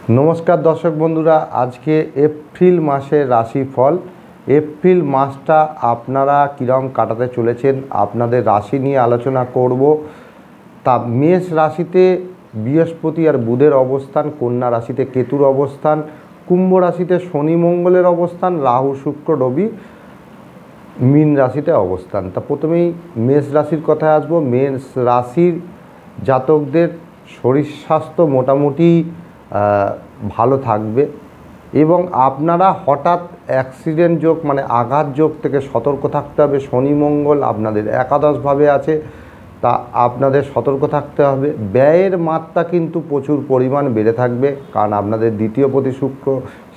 নমস্কার দর্শক বন্ধুরা, আজকে এপ্রিল মাসের রাশিফল। এপ্রিল মাসটা আপনারা কীরকম কাটাতে চলেছেন আপনাদের রাশি নিয়ে আলোচনা করব। তা মেষ রাশিতে বৃহস্পতি আর বুধের অবস্থান, কন্যা রাশিতে কেতুর অবস্থান, কুম্ভ রাশিতে শনি মঙ্গলের অবস্থান, রাহু শুক্র রবি মীন রাশিতে অবস্থান। তা প্রথমেই মেষ রাশির কথায় আসবো। মেষ রাশির জাতকদের শরীর স্বাস্থ্য মোটামুটি ভালো থাকবে এবং আপনারা হঠাৎ অ্যাক্সিডেন্ট যোগ মানে আঘাত যোগ থেকে সতর্ক থাকতে হবে। শনি মঙ্গল আপনাদের একাদশভাবে আছে, তা আপনাদের সতর্ক থাকতে হবে। ব্যয়ের মাত্রা কিন্তু প্রচুর পরিমাণ বেড়ে থাকবে, কারণ আপনাদের দ্বিতীয়পতি শুক্র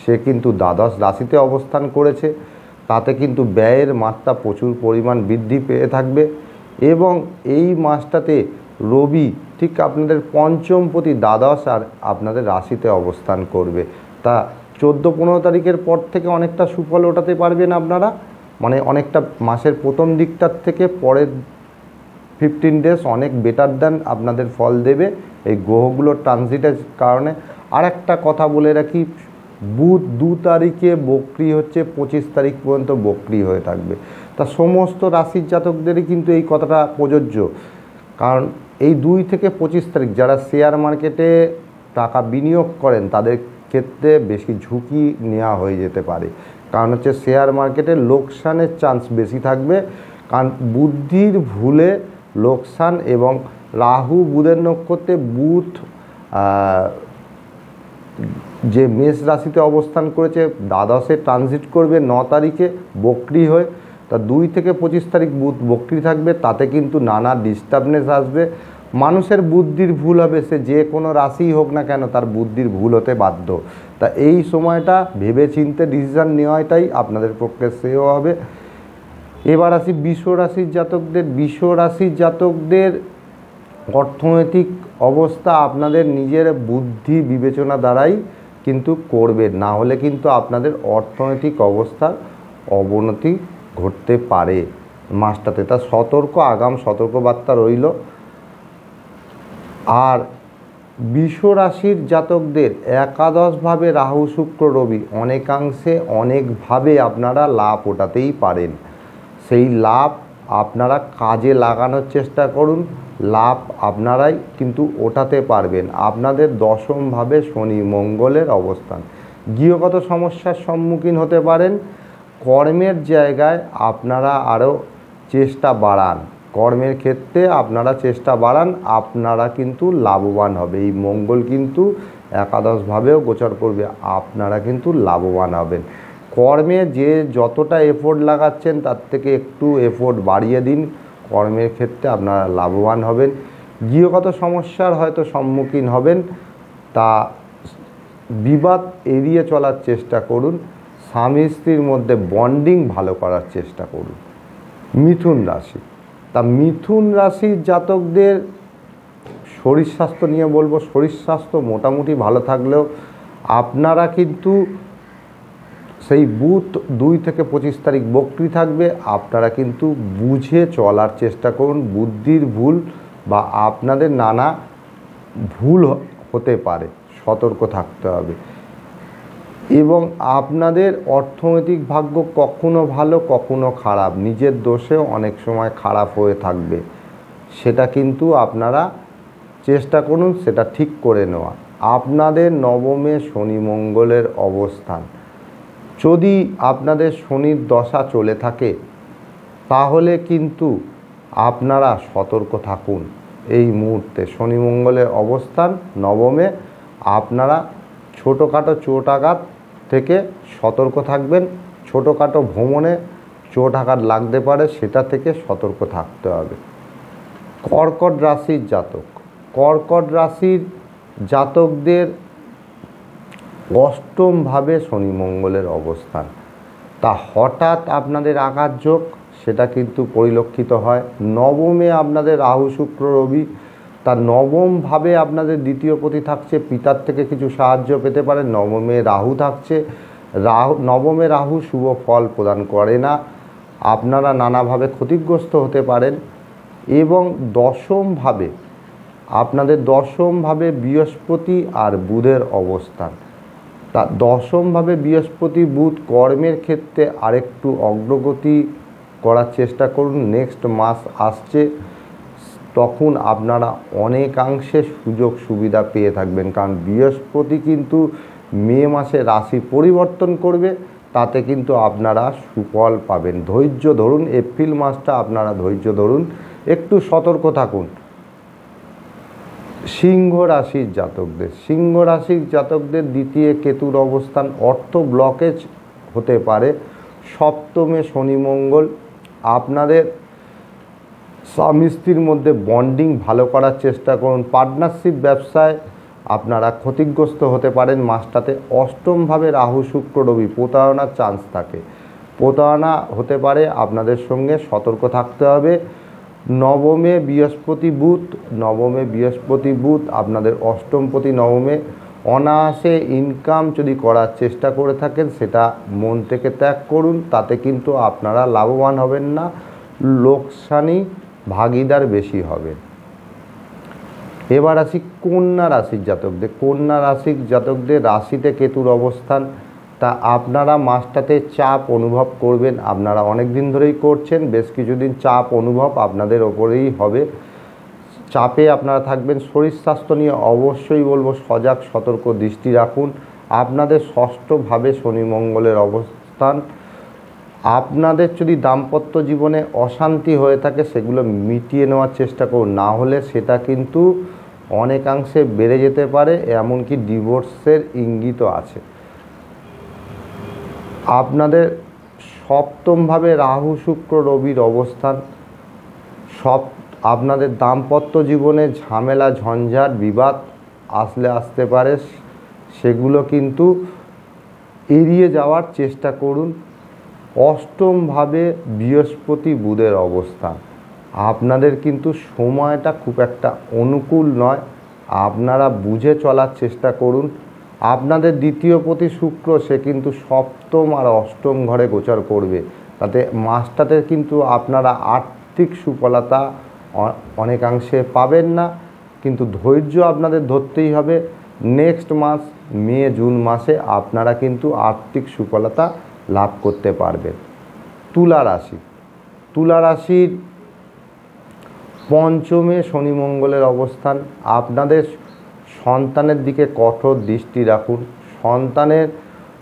সে কিন্তু দ্বাদশ রাশিতে অবস্থান করেছে, তাতে কিন্তু ব্যয়ের মাত্রা প্রচুর পরিমাণ বৃদ্ধি পেয়ে থাকবে। এবং এই মাসটাতে রবি ঠিক আপনাদের পঞ্চমপতি দ্বাদশ আর আপনাদের রাশিতে অবস্থান করবে। তা 14-15 তারিখের পর থেকে অনেকটা সুফল ওঠাতে পারবেন আপনারা, মানে অনেকটা মাসের প্রথম দিকটার থেকে পরের 15 ডেজ অনেক বেটার দেন আপনাদের ফল দেবে এই গ্রহগুলোর ট্রানজিটের কারণে। আর একটা কথা বলে রাখি, বুধ 2 তারিখে বক্রি হচ্ছে, 25 তারিখ পর্যন্ত বক্রি হয়ে থাকবে। তা সমস্ত রাশির জাতকদেরই কিন্তু এই কথাটা প্রযোজ্য, কারণ এই 2 থেকে 25 তারিখ যারা শেয়ার মার্কেটে টাকা বিনিয়োগ করেন তাদের ক্ষেত্রে বেশি ঝুঁকি নেওয়া হয়ে যেতে পারে। কারণ হচ্ছে শেয়ার মার্কেটে লোকসানের চান্স বেশি থাকবে, কারণ বুদ্ধির ভুলে লোকসান। এবং রাহু বুধের নক্ষত্রে, বুধ যে মেষ রাশিতে অবস্থান করেছে দ্বাদশে ট্রানজিট করবে 9 তারিখে বক্রি হয়ে। তা 2 থেকে 25 তারিখ বুধ বক্রি থাকবে, তাতে কিন্তু নানা ডিস্টার্বনেস আসবে। মানুষের বুদ্ধির ভুল হবে, সে যে কোনো রাশিই হোক না কেন তার বুদ্ধির ভুল হতে বাধ্য। তা এই সময়টা ভেবে চিন্তে ডিসিশান নেওয়াটাই আপনাদের পক্ষে শ্রেয় হবে। এবার আসি বৃষ রাশির জাতকদের। বৃষ রাশির জাতকদের অর্থনৈতিক অবস্থা আপনাদের নিজের বুদ্ধি বিবেচনা দ্বারাই কিন্তু করবেন, না হলে কিন্তু আপনাদের অর্থনৈতিক অবস্থার অবনতি ঘটতে পারে মাসটাতে। তা আগাম সতর্কবার্তা রইল। আর বৃষ রাশির জাতকদের একাদশভাবে রাহু শুক্র রবি অনেকাংশে অনেকভাবে আপনারা লাভ ওঠাতেই পারেন। সেই লাভ আপনারা কাজে লাগানোর চেষ্টা করুন, লাভ আপনারাই কিন্তু ওঠাতে পারবেন। আপনাদের দশমভাবে শনি মঙ্গলের অবস্থান, গৃহগত সমস্যার সম্মুখীন হতে পারেন। কর্মের জায়গায় আপনারা আরও চেষ্টা বাড়ান, কর্মের ক্ষেত্রে আপনারা চেষ্টা বাড়ান, আপনারা কিন্তু লাভবান হবে। এই মঙ্গল কিন্তু একাদশভাবেও গোচর করবে, আপনারা কিন্তু লাভবান হবেন। কর্মে যে যতটা এফোর্ট লাগাচ্ছেন তার থেকে একটু এফোর্ট বাড়িয়ে দিন, কর্মের ক্ষেত্রে আপনারা লাভবান হবেন। গৃহগত সমস্যার হয়তো সম্মুখীন হবেন, তা বিবাদ এড়িয়ে চলার চেষ্টা করুন। স্বামী স্ত্রীর মধ্যে বন্ডিং ভালো করার চেষ্টা করুন। মিথুন রাশি। তা মিথুন রাশির জাতকদের শরীর স্বাস্থ্য নিয়ে বলবো। শরীর স্বাস্থ্য মোটামুটি ভালো থাকলেও আপনারা কিন্তু সেই বুধ 2 থেকে 25 তারিখ বক্রি থাকবে, আপনারা কিন্তু বুঝে চলার চেষ্টা করুন। বুদ্ধির ভুল বা আপনাদের নানা ভুল হতে পারে, সতর্ক থাকতে হবে। এবং আপনাদের অর্থনৈতিক ভাগ্য কখনো ভালো কখনো খারাপ, নিজের দোষেও অনেক সময় খারাপ হয়ে থাকবে, সেটা কিন্তু আপনারা চেষ্টা করুন সেটা ঠিক করে নেওয়া। আপনাদের নবমে শনি মঙ্গলের অবস্থান, যদি আপনাদের শনির দশা চলে থাকে তাহলে কিন্তু আপনারা সতর্ক থাকুন। এই মুহূর্তে শনি মঙ্গলের অবস্থান নবমে, আপনারা ছোটোখাটো চোট আঘাত থেকে সতর্ক থাকবেন। ছোটোখাটো ভ্রমণে চোট আঘাত লাগতে পারে, সেটা থেকে সতর্ক থাকতে হবে। কর্কট রাশির জাতক। কর্কট রাশির জাতকদের অষ্টমভাবে শনি মঙ্গলের অবস্থান, তা হঠাৎ আপনাদের আঘাত যোগ সেটা কিন্তু পরিলক্ষিত হয়। নবমে আপনাদের রাহু শুক্র রবি, তা নবমভাবে আপনাদের দ্বিতীয়পতি থাকছে, পিতার থেকে কিছু সাহায্য পেতে পারেন। নবমে রাহু থাকছে, নবমে রাহু শুভ ফল প্রদান করে না, আপনারা নানাভাবে ক্ষতিগ্রস্ত হতে পারেন। এবং দশমভাবে আপনাদের দশমভাবে বৃহস্পতি আর বুধের অবস্থান। তা দশমভাবে বৃহস্পতি বুধ কর্মের ক্ষেত্রে আরেকটু অগ্রগতি করার চেষ্টা করুন। নেক্সট মাস আসছে, তখন আপনারা অনেকাংশে সুযোগ সুবিধা পেয়ে থাকবেন, কারণ বৃহস্পতি কিন্তু মে মাসে রাশি পরিবর্তন করবে, তাতে কিন্তু আপনারা সুফল পাবেন। ধৈর্য ধরুন, এপ্রিল মাসটা আপনারা ধৈর্য ধরুন, একটু সতর্ক থাকুন। সিংহ রাশির জাতকদের দ্বিতীয় কেতুর অবস্থান, অর্থ ব্লকেজ হতে পারে। সপ্তমে শনি মঙ্গল, আপনাদের স্বামী স্ত্রীর মধ্যে বন্ডিং ভালো করার চেষ্টা করুন। পার্টনারশিপ ব্যবসায় আপনারা ক্ষতিগ্রস্ত হতে পারেন মাসটাতে। অষ্টমভাবে রাহু শুক্র রবি, প্রতারণার চান্স থাকে, প্রতারণা হতে পারে, আপনাদের সঙ্গে সতর্ক থাকতে হবে। নবমে বৃহস্পতি বুধ আপনাদের অষ্টমপতি নবমে। অনায়াসে ইনকাম যদি করার চেষ্টা করে থাকেন সেটা মন থেকে ত্যাগ করুন, তাতে কিন্তু আপনারা লাভবান হবেন না, লোকসানি ভাগিদার বেশি হবে। এবার আসি কন্যা রাশির জাতকদের রাশিতে কেতুর অবস্থান। তা আপনারা মাসটাতে চাপ অনুভব করবেন, আপনারা অনেক দিন ধরেই করছেন, বেশ কিছুদিন চাপ অনুভব আপনাদের ওপরেই হবে। চাপে আপনারা থাকবেন। শরীর স্বাস্থ্য নিয়ে অবশ্যই বলবো সজাগ সতর্ক দৃষ্টি রাখুন। আপনাদের ষষ্ঠভাবে শনি মঙ্গলের অবস্থান, আপনাদের যদি দাম্পত্য জীবনে অশান্তি হয়ে থাকে সেগুলো মিটিয়ে নেওয়ার চেষ্টা করুন, না হলে সেটা কিন্তু অনেকাংশে বেড়ে যেতে পারে, এমনকি ডিভোর্সের ইঙ্গিতও আছে। আপনাদের সপ্তমভাবে রাহু শুক্র রবির অবস্থান, আপনাদের দাম্পত্য জীবনে ঝামেলা ঝঞ্ঝাট বিবাদ আসতে পারে, সেগুলো কিন্তু এড়িয়ে যাওয়ার চেষ্টা করুন। অষ্টমভাবে বৃহস্পতি বুধের অবস্থান, আপনাদের কিন্তু সময়টা খুব একটা অনুকূল নয়, আপনারা বুঝে চলার চেষ্টা করুন। আপনাদের দ্বিতীয় পতি শুক্র, সে কিন্তু সপ্তম আর অষ্টম ঘরে গোচর করবে, তাতে মাসটাতে কিন্তু আপনারা আর্থিক সুফলতা অনেকাংশে পাবেন না, কিন্তু ধৈর্য আপনাদের ধরতেই হবে। নেক্সট মাস মে জুন মাসে আপনারা কিন্তু আর্থিক সুফলতা লাভ করতে পারবেন। তুলা রাশির পঞ্চমে শনি মঙ্গলের অবস্থান, আপনাদের সন্তানের দিকে কঠোর দৃষ্টি রাখুন, সন্তানের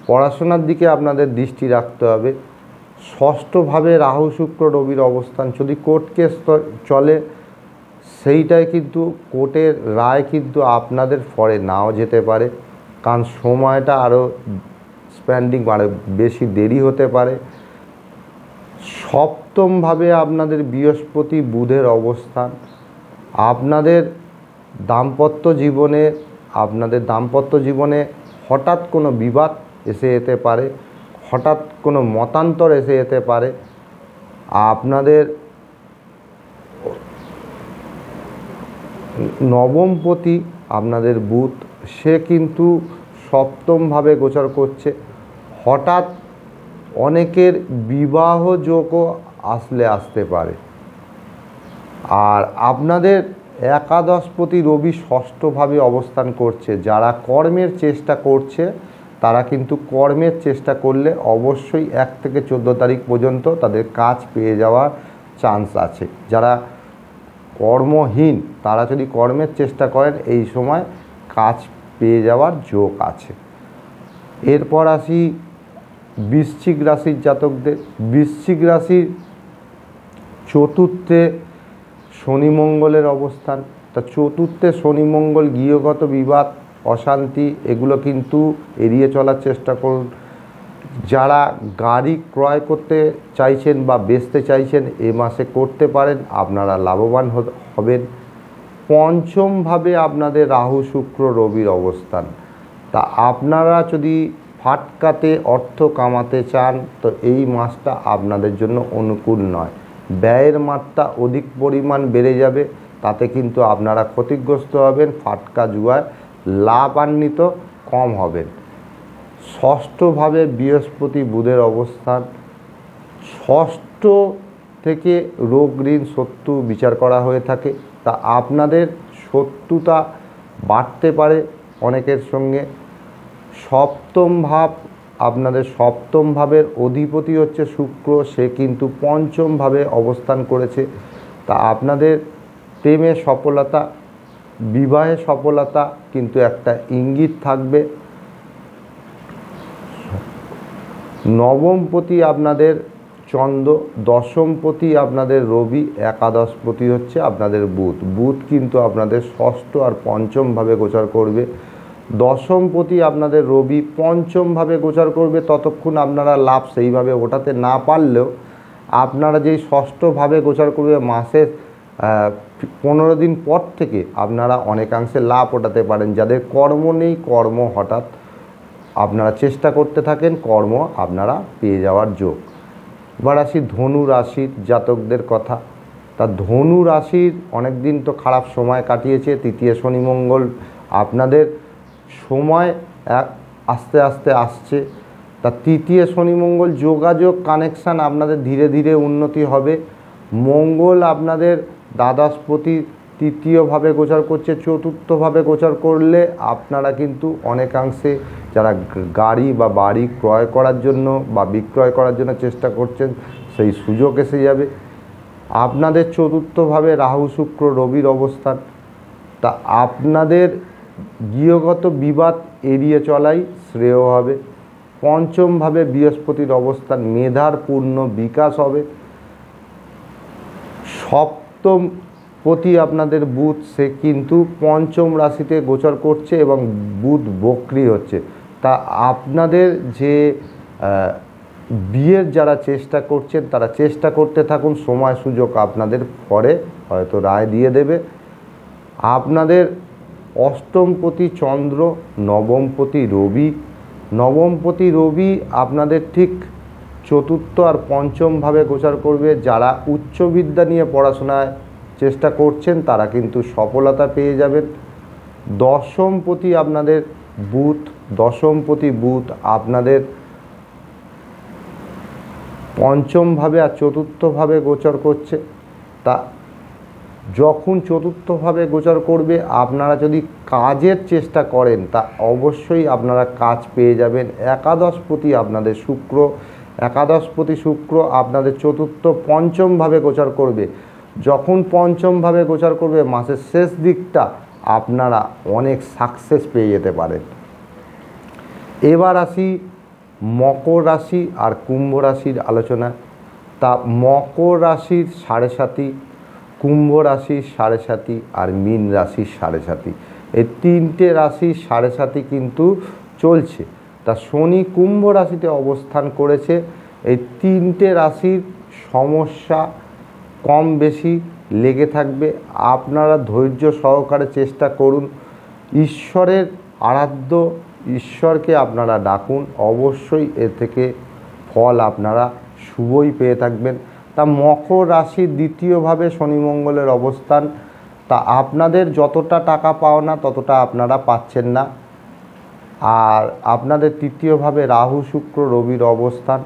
পড়াশোনার দিকে আপনাদের দৃষ্টি রাখতে হবে। ষষ্ঠভাবে রাহু শুক্র রবির অবস্থান, যদি কোর্ট কেস চলে সেইটাই কিন্তু কোর্টের রায় কিন্তু আপনাদের ফরে নাও যেতে পারে, কারণ সময়টা আরও স্প্যান্ডিং বেশি দেরি হতে পারে। সপ্তমভাবে আপনাদের বৃহস্পতি বুধের অবস্থান, আপনাদের দাম্পত্য জীবনে হঠাৎ কোনো বিবাদ এসে যেতে পারে, হঠাৎ কোনো মতান্তর এসে যেতে পারে। আপনাদের নবমপতি আপনাদের বুধ, সে কিন্তু সপ্তমভাবে গোচর করছে, হঠাৎ অনেকের বিবাহ যোগও আসতে পারে। আর আপনাদের একাদশপতি রবি ষষ্ঠভাবে অবস্থান করছে, যারা কর্মের চেষ্টা করছে তারা কিন্তু কর্মের চেষ্টা করলে অবশ্যই 1 থেকে 14 তারিখ পর্যন্ত তাদের কাজ পেয়ে যাওয়ার চান্স আছে। যারা কর্মহীন তারা যদি কর্মের চেষ্টা করেন এই সময় কাজ পেয়ে যাওয়ার যোগ আছে। এরপর আসি বৃশ্চিক রাশির জাতকদের। বৃশ্চিক রাশির চতুর্থে শনি মঙ্গলের অবস্থান, তা চতুর্থে শনি মঙ্গল গৃহগত বিবাদ অশান্তি এগুলো কিন্তু এড়িয়ে চলার চেষ্টা করুন। যারা গাড়ি ক্রয় করতে চাইছেন বা বেচতে চাইছেন এ মাসে করতে পারেন, আপনারা লাভবান হবেন। পঞ্চমভাবে আপনাদের রাহু শুক্র রবির অবস্থান, তা আপনারা যদি ফাটকাতে অর্থ কামাতে চান তো এই মাসটা আপনাদের জন্য অনুকূল নয়, ব্যয়ের মাত্রা অধিক পরিমাণ বেড়ে যাবে, তাতে কিন্তু আপনারা ক্ষতিগ্রস্ত হবেন, ফাটকা জুয়ায় লাভান্বিত কম হবেন। ষষ্ঠভাবে বৃহস্পতি বুধের অবস্থান, ষষ্ঠ থেকে রোগ ঋণ শত্রু বিচার করা হয়ে থাকে, তা আপনাদের শত্রুতা বাড়তে পারে অনেকের সঙ্গে। সপ্তম ভাব, আপনাদের সপ্তম ভাবের অধিপতি হচ্ছে শুক্র, সে কিন্তু পঞ্চম ভাবে অবস্থান করেছে। তা আপনাদের প্রেমে সফলতা, বিবাহে সফলতা কিন্তু একটা ইঙ্গিত থাকবে। নবমপতি আপনাদের চন্দ্র, দশমপতি আপনাদের রবি, একাদশপতি হচ্ছে আপনাদের বুধ। বুধ কিন্তু আপনাদের ষষ্ঠ আর পঞ্চম ভাবে গোচর করবে। দশমপতি আপনাদের রবি পঞ্চমভাবে গোচর করবে। ততক্ষণ আপনারা লাভ সেইভাবে ওঠাতে না পারলেও আপনারা যেই ষষ্ঠভাবে গোচর করবে মাসের 15 দিন পর থেকে আপনারা অনেকাংশে লাভ ওঠাতে পারেন। যাদের কর্ম নেই, কর্ম হঠাৎ আপনারা চেষ্টা করতে থাকেন, কর্ম আপনারা পেয়ে যাওয়ার যোগ। এবার আসি ধনু রাশির জাতকদের কথা। তা ধনু রাশির অনেক দিন তো খারাপ সময় কাটিয়েছে, তৃতীয় শনি মঙ্গল আপনাদের সময় আস্তে আস্তে আসছে। তা তৃতীয় শনি মঙ্গল যোগাযোগ কানেকশান আপনাদের ধীরে ধীরে উন্নতি হবে। মঙ্গল আপনাদের দ্বাদশপতি তৃতীয়ভাবে গোচর করছে, চতুর্থভাবে গোচর করলে আপনারা কিন্তু অনেকাংশে যারা গাড়ি বা বাড়ি ক্রয় করার জন্য বা বিক্রয় করার জন্য চেষ্টা করছেন সেই সুযোগ এসে যাবে। আপনাদের চতুর্থভাবে রাহু শুক্র রবির অবস্থান। তা আপনাদের গৃহগত বিবাদ এড়িয়ে চলাই শ্রেয় হবে। পঞ্চমভাবে বৃহস্পতির অবস্থান, মেধার পূর্ণ বিকাশ হবে। সপ্তম পতি আপনাদের বুধ, সে কিন্তু পঞ্চম রাশিতে গোচর করছে এবং বুধ বক্রী হচ্ছে। তা আপনাদের যে বিয়ের যারা চেষ্টা করছেন তারা চেষ্টা করতে থাকুন, সময় সুযোগ আপনাদের পরে হয়তো রায় দিয়ে দেবে। আপনাদের অষ্টমপতি চন্দ্র, নবমপতি রবি। নবমপতি রবি আপনাদের ঠিক চতুর্থ আর পঞ্চমভাবে গোচর করবে। যারা উচ্চবিদ্যা নিয়ে পড়াশোনায় চেষ্টা করছেন তারা কিন্তু সফলতা পেয়ে যাবেন। দশমপতি আপনাদের বুধ, দশমপতি বুধ আপনাদের পঞ্চমভাবে আর চতুর্থভাবে গোচর করছে। তা যখন চতুর্থভাবে গোচর করবে আপনারা যদি কাজের চেষ্টা করেন তা অবশ্যই আপনারা কাজ পেয়ে যাবেন। একাদশপতি আপনাদের শুক্র, একাদশপতি শুক্র আপনাদের চতুর্থ পঞ্চমভাবে গোচর করবে। যখন পঞ্চমভাবে গোচর করবে মাসের শেষ দিকটা আপনারা অনেক সাকসেস পেয়ে যেতে পারেন। এবার আসি মকর রাশি আর কুম্ভ রাশির আলোচনা। তা মকর রাশির 7.5, কুম্ভ রাশির 7.5 আর মীন রাশির 7.5, এই তিনটে রাশির 7.5 কিন্তু চলছে। তা শনি কুম্ভ রাশিতে অবস্থান করেছে। এই তিনটে রাশির সমস্যা কম বেশি লেগে থাকবে। আপনারা ধৈর্য সহকারে চেষ্টা করুন, ঈশ্বরের আরাধ্য ঈশ্বরকে আপনারা ডাকুন, অবশ্যই এ থেকে ফল আপনারা শুভই পেয়ে থাকবেন। তা মকর রাশির দ্বিতীয়ভাবে শনি মঙ্গলের অবস্থান। তা আপনাদের যতটা টাকা পাওনা ততটা আপনারা পাচ্ছেন না। আর আপনাদের তৃতীয়ভাবে রাহু শুক্র রবির অবস্থান।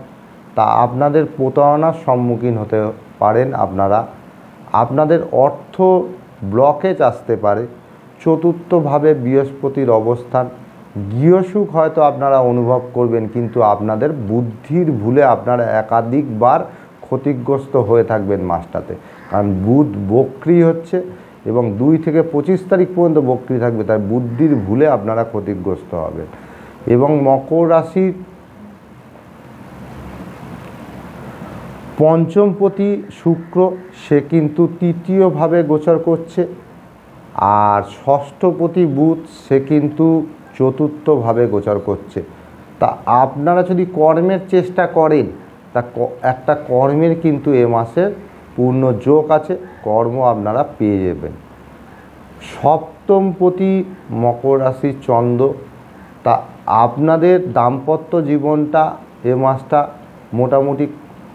তা আপনাদের প্রতারণার সম্মুখীন হতে পারেন আপনারা। আপনাদের অর্থ ব্লকেজ আসতে পারে। চতুর্থভাবে বৃহস্পতির অবস্থান। গৃহসুখ হয়তো আপনারা অনুভব করবেন, কিন্তু আপনাদের বুদ্ধির ভুলে আপনারা একাধিকবার ক্ষতিগ্রস্ত হয়ে থাকবেন মাসটাতে। কারণ বুধ বক্রী হচ্ছে এবং 2 থেকে 25 তারিখ পর্যন্ত বক্রী থাকবে, তাই বুদ্ধির ভুলে আপনারা ক্ষতিগ্রস্ত হবেন। এবং মকর রাশির পঞ্চমপতি শুক্র, সে কিন্তু তৃতীয়ভাবে গোচর করছে। আর ষষ্ঠপতি বুধ, সে কিন্তু চতুর্থভাবে গোচর করছে। তা আপনারা যদি কর্মের চেষ্টা করেন তা একটা কর্মের কিন্তু এ মাসে পূর্ণ যোগ আছে, কর্ম আপনারা পেয়ে যাবেন। সপ্তমপতি মকর রাশির চন্দ্র। তা আপনাদের দাম্পত্য জীবনটা এ মাসটা মোটামুটি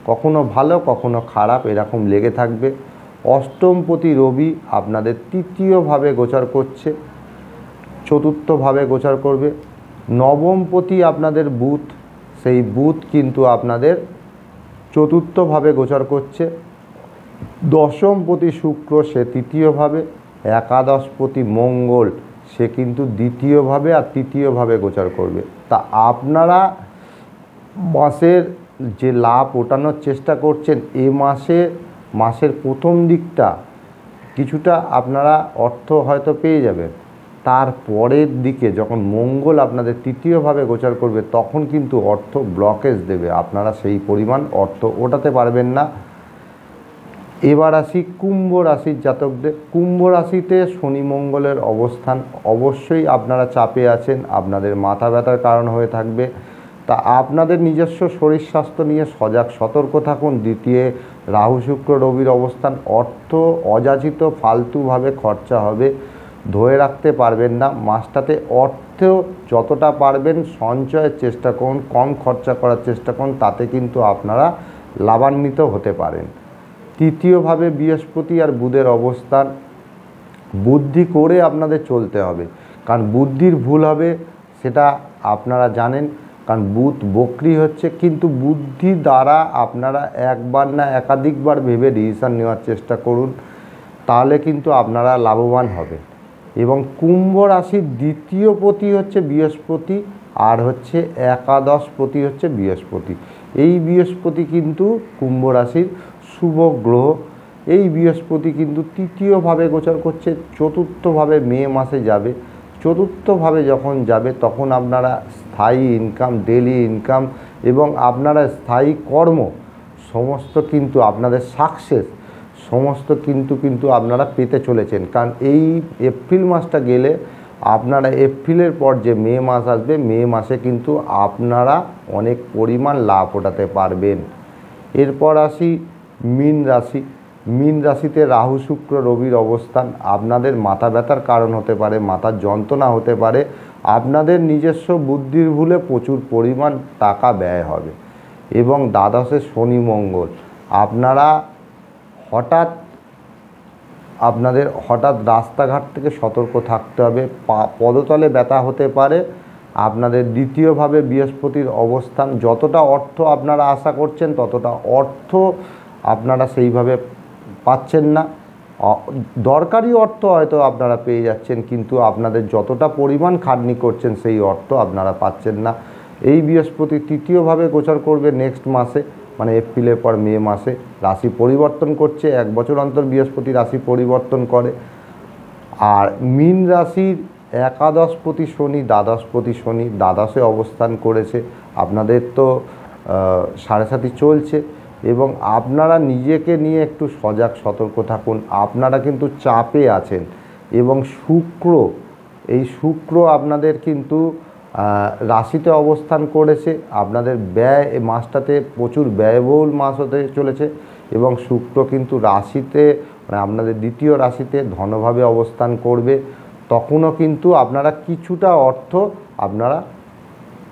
কখনো ভালো কখনো খারাপ এরকম লেগে থাকবে। অষ্টমপতি রবি আপনাদের তৃতীয়ভাবে গোচর করছে, চতুর্থভাবে গোচর করবে। নবমপতি আপনাদের বুধ, সেই বুধ কিন্তু আপনাদের চতুর্থভাবে গোচর করছে। দশমপতি শুক্র, সে তৃতীয়ভাবে। একাদশপতি মঙ্গল সে কিন্তু দ্বিতীয়ভাবে আর তৃতীয়ভাবে গোচর করবে। তা আপনারা মাসের যে লাভ ওঠানোর চেষ্টা করছেন এ মাসের প্রথম দিকটা কিছুটা আপনারা অর্থ হয়তো পেয়ে যাবেন, তার পরের দিকে যখন মঙ্গল আপনাদের তৃতীয়ভাবে গোচর করবে তখন কিন্তু অর্থ ব্লকেজ দেবে, আপনারা সেই পরিমাণ অর্থ ওঠাতে পারবেন না। এবার আসি কুম্ভ রাশির জাতকদের। কুম্ভ রাশিতে শনি মঙ্গলের অবস্থান, অবশ্যই আপনারা চাপে আছেন, আপনাদের মাথা ব্যথার কারণ হয়ে থাকবে। তা আপনাদের নিজস্ব শরীর স্বাস্থ্য নিয়ে সজাগ সতর্ক থাকুন। দ্বিতীয় রাহু শুক্র রবির অবস্থান, অর্থ অযাচিত ফালতুভাবে খরচা হবে, ধরে রাখতে পারবেন না। মাসটাতে অর্থ যতটা পারবেন সঞ্চয়ের চেষ্টা করুন, কম খরচা করার চেষ্টা করুন, তাতে কিন্তু আপনারা লাভান্বিত হতে পারেন। তৃতীয়ভাবে বৃহস্পতি আর বুধের অবস্থান, বুদ্ধি করে আপনাদের চলতে হবে, কারণ বুদ্ধির ভুল হবে সেটা আপনারা জানেন, কারণ বুধ বক্রি হচ্ছে, কিন্তু বুদ্ধি দ্বারা আপনারা একবার না একাধিকবার ভেবে ডিসিশন নেওয়ার চেষ্টা করুন, তাহলে কিন্তু আপনারা লাভবান হবেন। এবং কুম্ভ রাশির দ্বিতীয় পতি হচ্ছে বৃহস্পতি আর হচ্ছে একাদশপতি হচ্ছে বৃহস্পতি। এই বৃহস্পতি কিন্তু কুম্ভ রাশির শুভ গ্রহ। এই বৃহস্পতি কিন্তু তৃতীয়ভাবে গোচর করছে, চতুর্থভাবে মে মাসে যাবে। চতুর্থভাবে যখন যাবে তখন আপনারা স্থায়ী ইনকাম, ডেলি ইনকাম এবং আপনারা স্থায়ী কর্ম সমস্ত কিন্তু আপনাদের সাকসেস সমস্ত কিন্তু আপনারা পেতে চলেছেন। কারণ এই এপ্রিল মাসটা গেলে আপনারা এপ্রিলের পর যে মে মাস আসবে, মে মাসে কিন্তু আপনারা অনেক পরিমাণ লাভ ওঠাতে পারবেন। এরপর আসি মীন রাশি। মীন রাশিতে রাহু শুক্র রবির অবস্থান, আপনাদের মাথা ব্যথার কারণ হতে পারে, মাথার যন্ত্রণা হতে পারে, আপনাদের নিজস্ব বুদ্ধির ভুলে প্রচুর পরিমাণ টাকা ব্যয় হবে। এবং দ্বাদশে শনি মঙ্গল, আপনারা হঠাৎ রাস্তাঘাট থেকে সতর্ক থাকতে হবে, পদতলে ব্যথা হতে পারে। আপনাদের দ্বিতীয়ভাবে বৃহস্পতির অবস্থান, যতটা অর্থ আপনারা আশা করছেন ততটা অর্থ আপনারা সেইভাবে পাচ্ছেন না। দরকারি অর্থ হয়তো আপনারা পেয়ে যাচ্ছেন, কিন্তু আপনাদের যতটা পরিমাণ খাটনি করছেন সেই অর্থ আপনারা পাচ্ছেন না। এই বৃহস্পতি তৃতীয়ভাবে গোচর করবে নেক্সট মাসে, মানে এপ্রিলের পর মে মাসে। রাশি পরিবর্তন করছে, 1 বছর অন্তর বৃহস্পতি রাশি পরিবর্তন করে। আর মীন রাশির একাদশপতি শনি, দ্বাদশপতি শনি দ্বাদশে অবস্থান করেছে। আপনাদের তো 7.5 চলছে এবং আপনারা নিজেকে নিয়ে একটু সজাগ সতর্ক থাকুন। আপনারা কিন্তু চাপে আছেন এবং এই শুক্র আপনাদের কিন্তু রাশিতে অবস্থান করেছে। আপনাদের ব্যয় এই মাসটাতে প্রচুর ব্যয়বহুল মাস হতে চলেছে এবং শুক্র কিন্তু রাশিতে, মানে আপনাদের দ্বিতীয় রাশিতে ধনভাবে অবস্থান করবে। তখনও কিন্তু আপনারা কিছুটা অর্থ আপনারা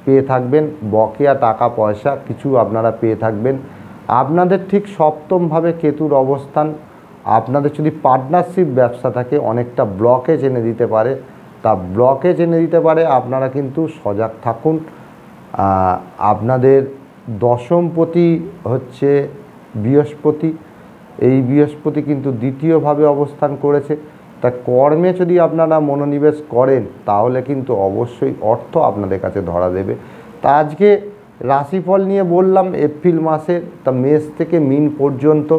পেয়ে থাকবেন, বকেয়া টাকা পয়সা কিছু আপনারা পেয়ে থাকবেন। আপনাদের ঠিক সপ্তমভাবে কেতুর অবস্থান, আপনাদের যদি পার্টনারশিপ ব্যবসা থাকে অনেকটা ব্লকেজ এনে দিতে পারে, তা ব্লকেজ এনে দিতে পারে। আপনারা কিন্তু সজাগ থাকুন। আপনাদের দশমপতি হচ্ছে বৃহস্পতি, এই বৃহস্পতি কিন্তু দ্বিতীয়ভাবে অবস্থান করেছে। তা কর্মে যদি আপনারা মনোনিবেশ করেন তাহলে কিন্তু অবশ্যই অর্থ আপনাদের কাছে ধরা দেবে। তা আজকে রাশিফল নিয়ে বললাম এপ্রিল মাসের, তা মেষ থেকে মিন পর্যন্ত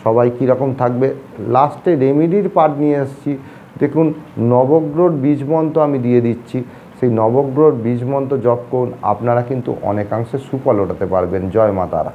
সবাই কীরকম থাকবে। লাস্টে রেমেডির পার্ট নিয়ে এসেছি, দেখুন নবগ্রহর বীজ মন্ত্র আমি দিয়ে দিচ্ছি, সেই নবগ্রহর বীজ মন্ত্র জপ করুন, আপনারা কিন্তু অনেকাংশে সুফল ওঠাতে পারবেন। জয় মা তারা।